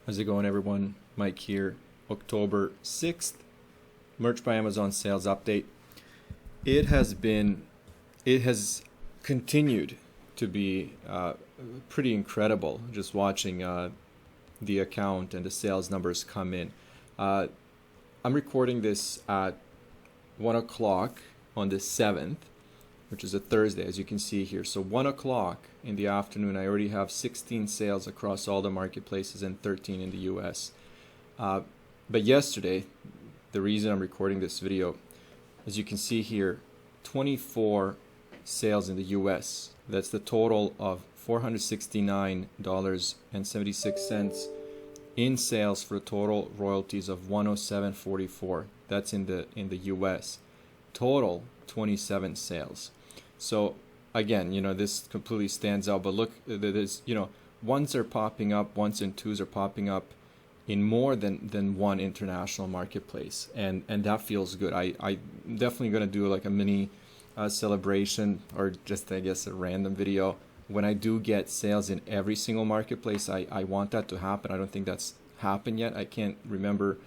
How's it going, everyone? Mike here. October 6th, Merch by Amazon sales update. It has been, it has continued to be pretty incredible just watching the account and the sales numbers come in. I'm recording this at 1 o'clock on the 7th, which is a Thursday, as you can see here. So 1 o'clock in the afternoon, I already have 16 sales across all the marketplaces and 13 in the US. But yesterday, the reason I'm recording this video, as you can see here, 24 sales in the US. That's the total of $469.76 in sales for total royalties of 107.44. That's in the US. Total 27 sales. So again, this completely stands out, but look, there's, ones are popping up, ones and twos are popping up in more than one international marketplace, and that feels good. I definitely going to do like a mini celebration, or just, I guess, a random video when I do get sales in every single marketplace. I want that to happen. I don't think that's happened yet. I can't remember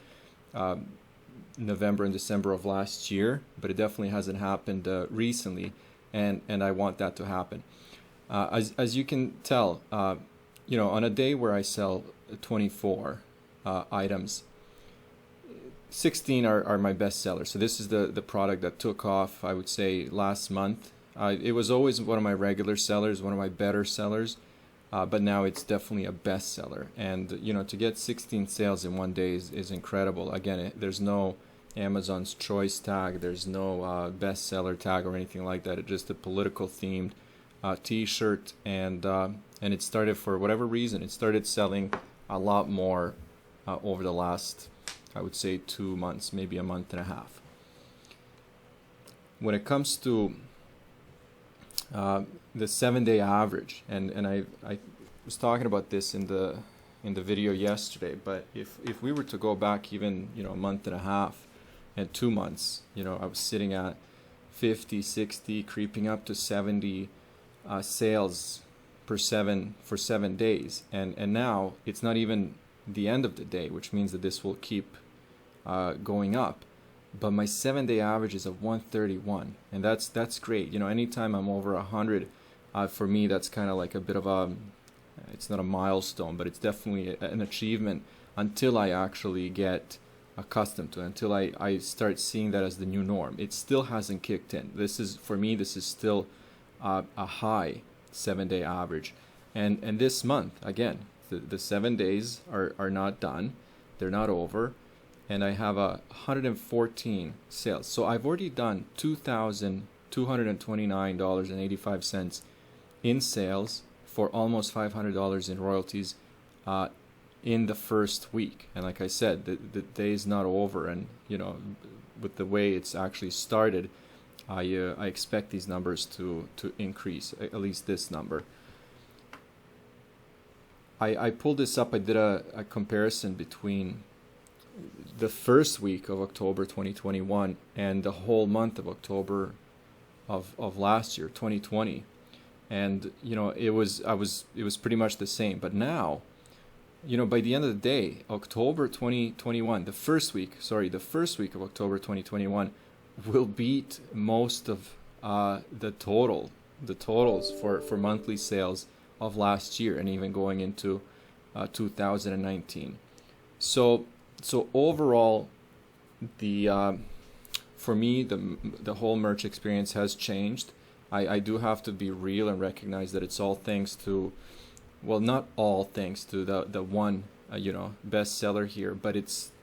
November and December of last year, but it definitely hasn't happened recently, and I want that to happen. As you can tell, on a day where I sell 24 items, 16 are my best sellers. So this is the product that took off, I would say, last month. It was always one of my regular sellers, one of my better sellers, but now it's definitely a best seller. And to get 16 sales in one day is incredible. Again, there's no Amazon's choice tag, there's no bestseller tag or anything like that. It's just a political themed t-shirt, and it started, for whatever reason, it started selling a lot more over the last, I would say, 2 months, maybe a month and a half. When it comes to the 7-day average, and I was talking about this in the video yesterday, but if we were to go back even a month and a half and 2 months, I was sitting at 50, 60, creeping up to 70 sales for 7 days, and now it's not even the end of the day, which means that this will keep going up. But my 7-day average is of 131, and that's great. Anytime I'm over 100, for me, that's kind of like a bit of it's not a milestone, but it's definitely an achievement until I actually get accustomed to it, until I start seeing that as the new norm. It still hasn't kicked in. For me, this is still a high 7-day average. And this month, again, the 7 days are not done. They're not over. And I have 114 sales. So I've already done $2,229.85 in sales for almost $500 in royalties in the first week. And like I said, the day is not over. And, with the way it's actually started, I expect these numbers to increase, at least this number. I pulled this up. I did a comparison between the first week of October 2021 and the whole month of October of last year, 2020, and it was pretty much the same. But now, by the end of the day, October 2021, the first week of October 2021 will beat most of the totals for monthly sales of last year, and even going into 2019. So overall, for me, the whole merch experience has changed. I do have to be real and recognize that it's all thanks to, well, not all thanks to the one bestseller here, but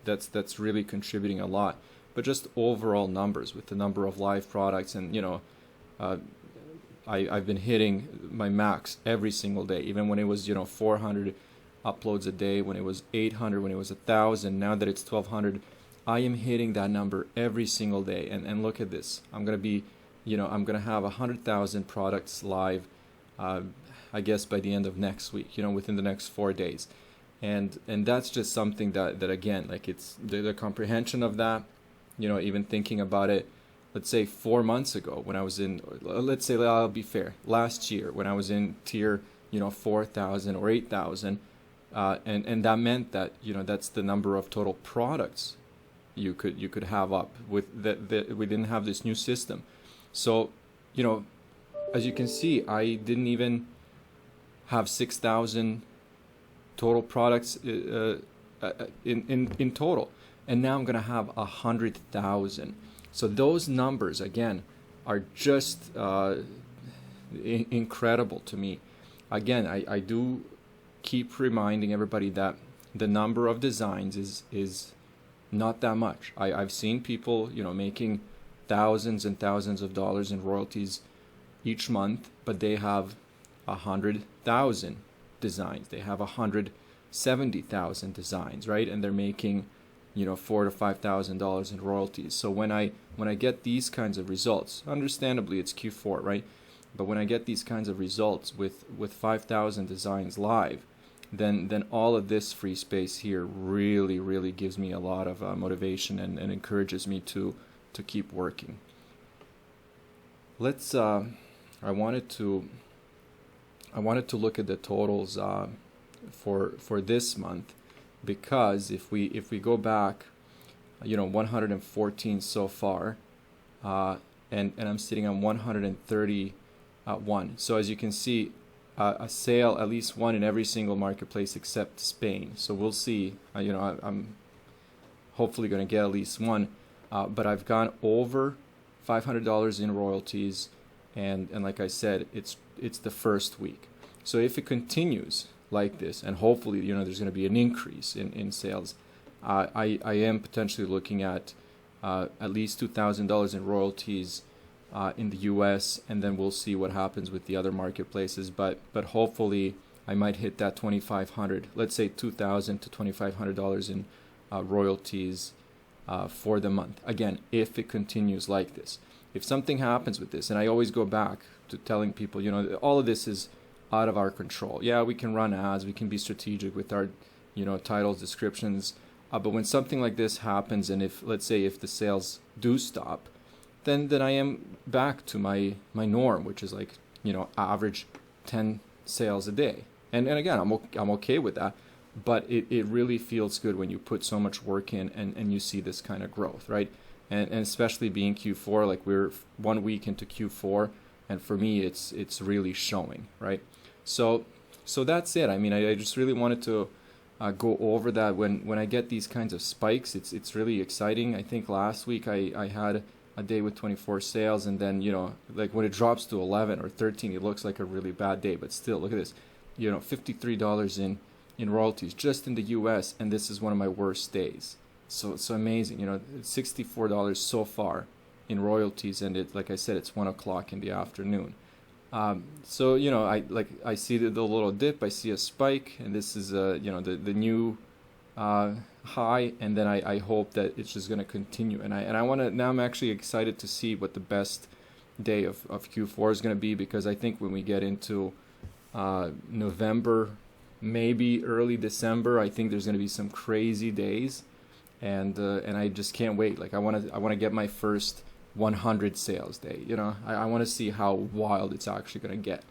that's really contributing a lot. But just overall numbers with the number of live products, and I've been hitting my max every single day, even when it was 400 uploads a day, when it was 800, when it was 1,000, now that it's 1,200, I am hitting that number every single day. And look at this. I'm gonna be, I'm gonna have 100,000 products live, I guess by the end of next week, within the next 4 days, and that's just something that again, like, it's the comprehension of that. Even thinking about it, let's say 4 months ago, when I was in, let's say, I'll be fair, last year when I was in tier 4,000 or 8,000, and that meant that, you know, that's the number of total products you could have up with that we didn't have this new system. So, you know, as you can see, I didn't even have 6,000 total products in total, and now I'm gonna have 100,000. So those numbers again are just incredible to me. Again, I do keep reminding everybody that the number of designs is not that much. I've seen people, you know, making thousands and thousands of dollars in royalties each month, but they have 100,000 designs. They have 170,000 designs, right? And they're making, you know, $4,000 to $5,000 in royalties. So when I get these kinds of results, understandably it's Q4, right? But when I get these kinds of results with 5,000 designs live, then all of this free space here really gives me a lot of motivation and encourages me to keep working. Let's I wanted to look at the totals for this month, because if we go back, you know, 114 so far, and I'm sitting on 131. So as you can see, a sale, at least one in every single marketplace except Spain. So we'll see. You know, I'm hopefully going to get at least one, but I've gone over $500 in royalties, and like I said, it's the first week. So if it continues like this, and hopefully, you know, there's going to be an increase in sales, I am potentially looking at least $2,000 in royalties in the U.S., and then we'll see what happens with the other marketplaces. But hopefully, I might hit that $2,500, let's say $2,000 to $2,500 in royalties for the month. Again, if it continues like this. If something happens with this, and I always go back to telling people, you know, all of this is out of our control. Yeah, we can run ads, we can be strategic with our, you know, titles, descriptions, but when something like this happens, and if, let's say, if the sales do stop, then I am back to my norm, which is like, you know, average 10 sales a day. And again, I'm okay with that, but it really feels good when you put so much work in and you see this kind of growth, right? And especially being Q4, like we're 1 week into Q4, and for me it's really showing, right? So that's it. I mean, I just really wanted to go over that. When I get these kinds of spikes, it's really exciting. I think last week I had a day with 24 sales, and then, you know, like when it drops to 11 or 13, it looks like a really bad day. But still, look at this, you know, $53 in royalties just in the U.S., and this is one of my worst days. So it's amazing, you know, $64 so far in royalties, and it, like I said, it's 1 o'clock in the afternoon. So, you know, I see the little dip, I see a spike, and this is you know, the new high, and then I hope that it's just going to continue. And I want to, now I'm actually excited to see what the best day of Q4 is going to be, because I think when we get into November, maybe early December, I think there's going to be some crazy days, and I just can't wait. Like I want to get my first 100 sales day. You know, I want to see how wild it's actually going to get.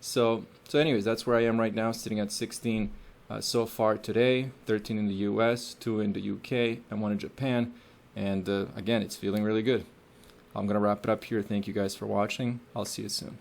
So anyways, that's where I am right now, sitting at 16 so far today, 13 in the US, 2 in the UK, and 1 in Japan. And again, it's feeling really good. I'm going to wrap it up here. Thank you guys for watching. I'll see you soon.